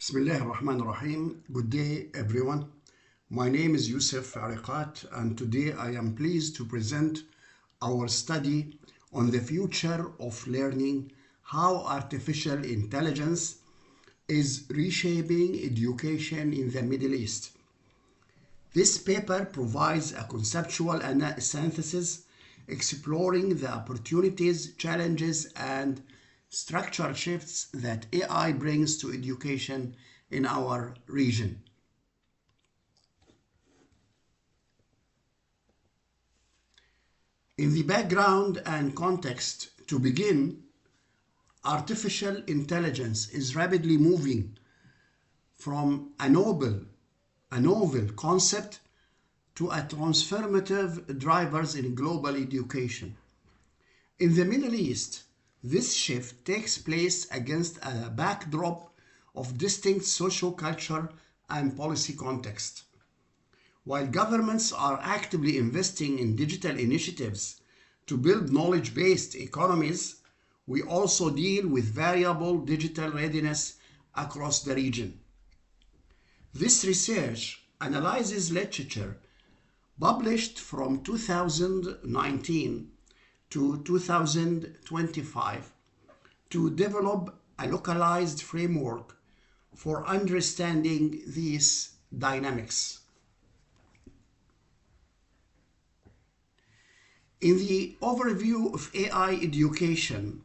Bismillah ar-Rahman ar-Rahim. Good day, everyone. My name is Yousef Iriqat, and today I am pleased to present our study on the future of learning, how artificial intelligence is reshaping education in the Middle East. This paper provides a conceptual synthesis exploring the opportunities, challenges, and structural shifts that AI brings to education in our region. In the background and context, to begin, artificial intelligence is rapidly moving from a novel concept to a transformative drivers in global education. In the Middle East, this shift takes place against a backdrop of distinct social, culture, and policy context. While governments are actively investing in digital initiatives to build knowledge-based economies, we also deal with variable digital readiness across the region. This research analyzes literature published from 2019 to 2025 to develop a localized framework for understanding these dynamics. In the overview of AI education,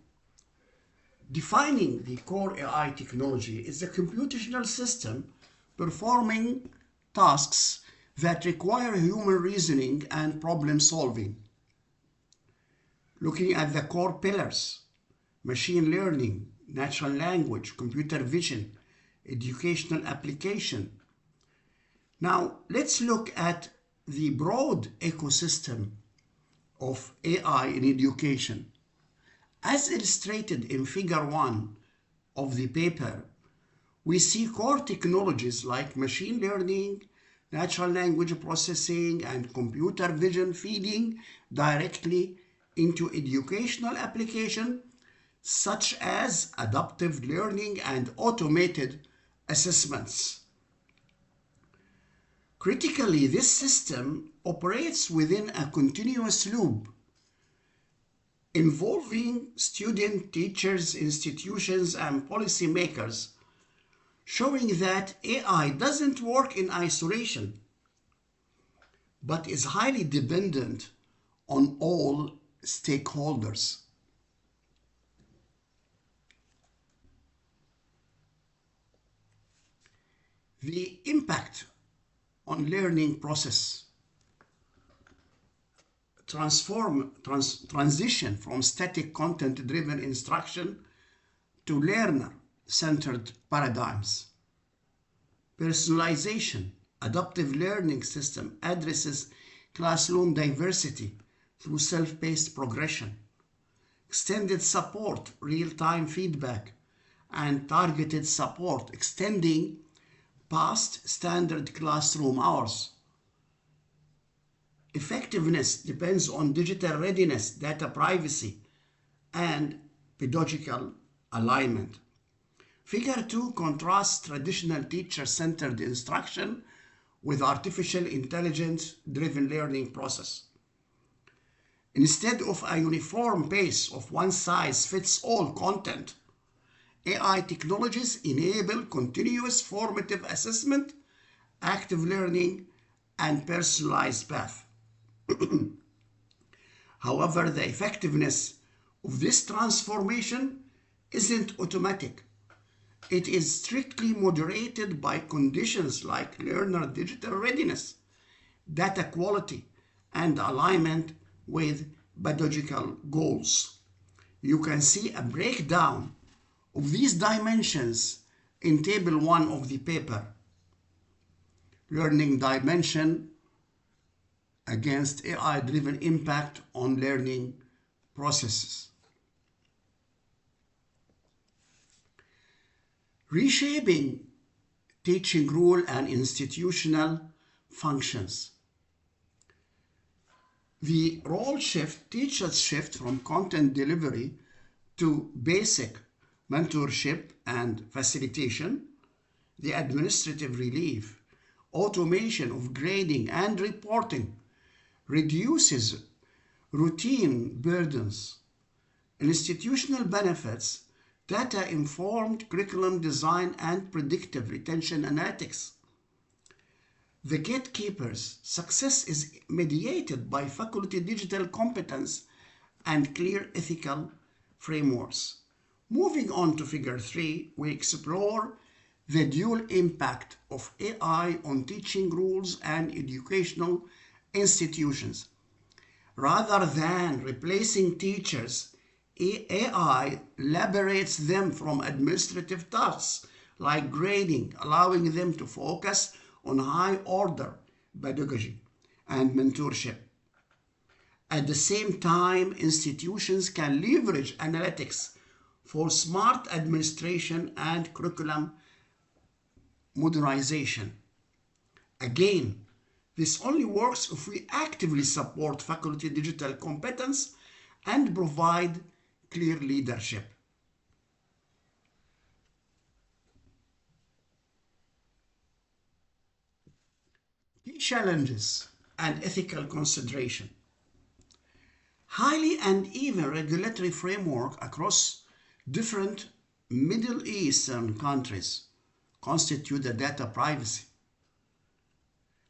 defining the core AI technology is a computational system performing tasks that require human reasoning and problem solving. Looking at the core pillars: machine learning, natural language, computer vision, educational application. Now, let's look at the broad ecosystem of AI in education. As illustrated in Figure 1 of the paper, we see core technologies like machine learning, natural language processing, and computer vision feeding directly into educational application such as adaptive learning and automated assessments. Critically, this system operates within a continuous loop involving students, teachers, institutions, and policymakers, showing that AI doesn't work in isolation, but is highly dependent on all stakeholders. The impact on learning process transition from static content-driven instruction to learner-centered paradigms. Personalization, adaptive learning system addresses classroom diversity through self-paced progression. Extended support, real-time feedback, and targeted support extending past standard classroom hours. Effectiveness depends on digital readiness, data privacy, and pedagogical alignment. Figure 2 contrasts traditional teacher-centered instruction with artificial intelligence-driven learning process. Instead of a uniform pace of one-size-fits-all content, AI technologies enable continuous formative assessment, active learning, and personalized path. However, the effectiveness of this transformation isn't automatic. It is strictly moderated by conditions like learner digital readiness, data quality, and alignment with pedagogical goals. You can see a breakdown of these dimensions in Table 1 of the paper. Learning dimension against AI-driven impact on learning processes. Reshaping teaching rule and institutional functions. The role shift, teachers shift from content delivery to basic mentorship and facilitation, the administrative relief, automation of grading and reporting, reduces routine burdens, institutional benefits, data-informed curriculum design, and predictive retention analytics. The gatekeeper's success is mediated by faculty digital competence and clear ethical frameworks. Moving on to Figure 3, we explore the dual impact of AI on teaching rules and educational institutions. Rather than replacing teachers, AI liberates them from administrative tasks like grading, allowing them to focus on high-order pedagogy and mentorship. At the same time, institutions can leverage analytics for smart administration and curriculum modernization. Again, this only works if we actively support faculty digital competence and provide clear leadership. Key challenges and ethical consideration. Highly uneven regulatory framework across different Middle Eastern countries constitute the data privacy.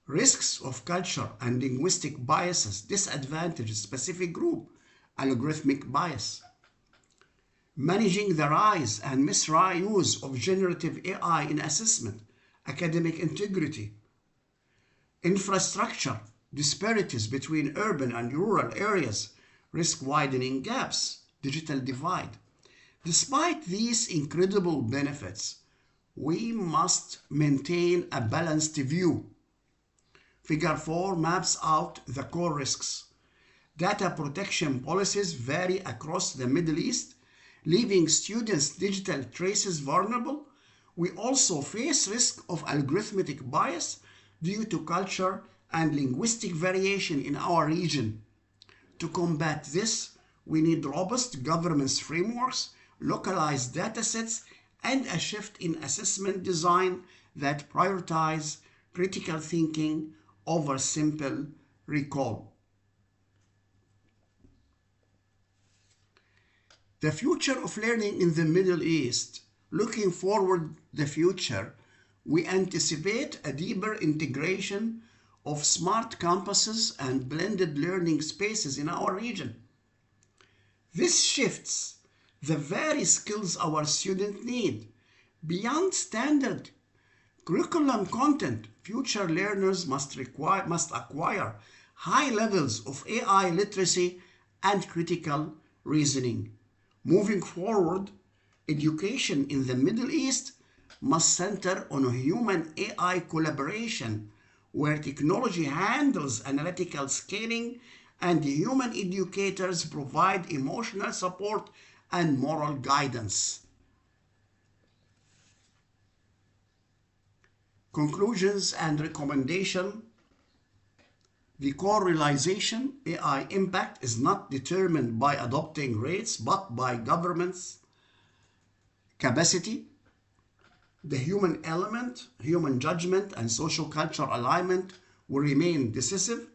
Risks of culture and linguistic biases disadvantage a specific group, algorithmic bias. Managing the rise and misuse of generative AI in assessment, academic integrity. Infrastructure disparities between urban and rural areas risk widening gaps, digital divide. Despite these incredible benefits, we must maintain a balanced view. Figure 4 maps out the core risks. Data protection policies vary across the Middle East, leaving students' digital traces vulnerable. We also face risk of algorithmic bias due to culture and linguistic variation in our region. To combat this, we need robust governance frameworks, localized datasets, and a shift in assessment design that prioritize critical thinking over simple recall. The future of learning in the Middle East. Looking forward the future, we anticipate a deeper integration of smart campuses and blended learning spaces in our region. This shifts the very skills our students need. Beyond standard curriculum content, future learners must acquire high levels of AI literacy and critical reasoning. Moving forward, education in the Middle East must center on human-AI collaboration, where technology handles analytical scaling and human educators provide emotional support and moral guidance. Conclusions and recommendation. The core realization: AI impact is not determined by adopting rates, but by governments' capacity. The human element, human judgment, and social cultural alignment will remain decisive.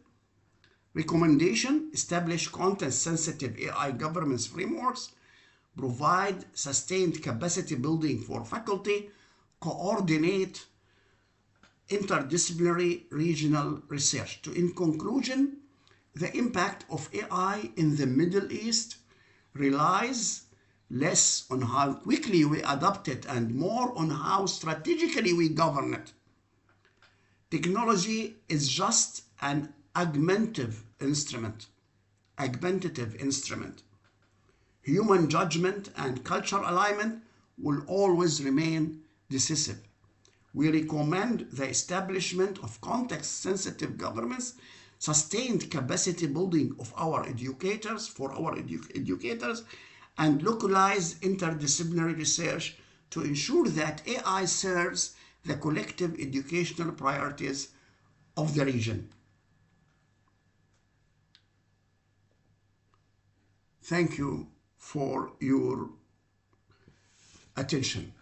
Recommendation: establish content-sensitive AI governance frameworks, provide sustained capacity building for faculty, coordinate interdisciplinary regional research. In conclusion, the impact of AI in the Middle East relies less on how quickly we adopt it and more on how strategically we govern it. Technology is just an augmentative instrument. Human judgment and cultural alignment will always remain decisive. We recommend the establishment of context-sensitive governments, sustained capacity building of our educators, and localized interdisciplinary research to ensure that AI serves the collective educational priorities of the region. Thank you for your attention.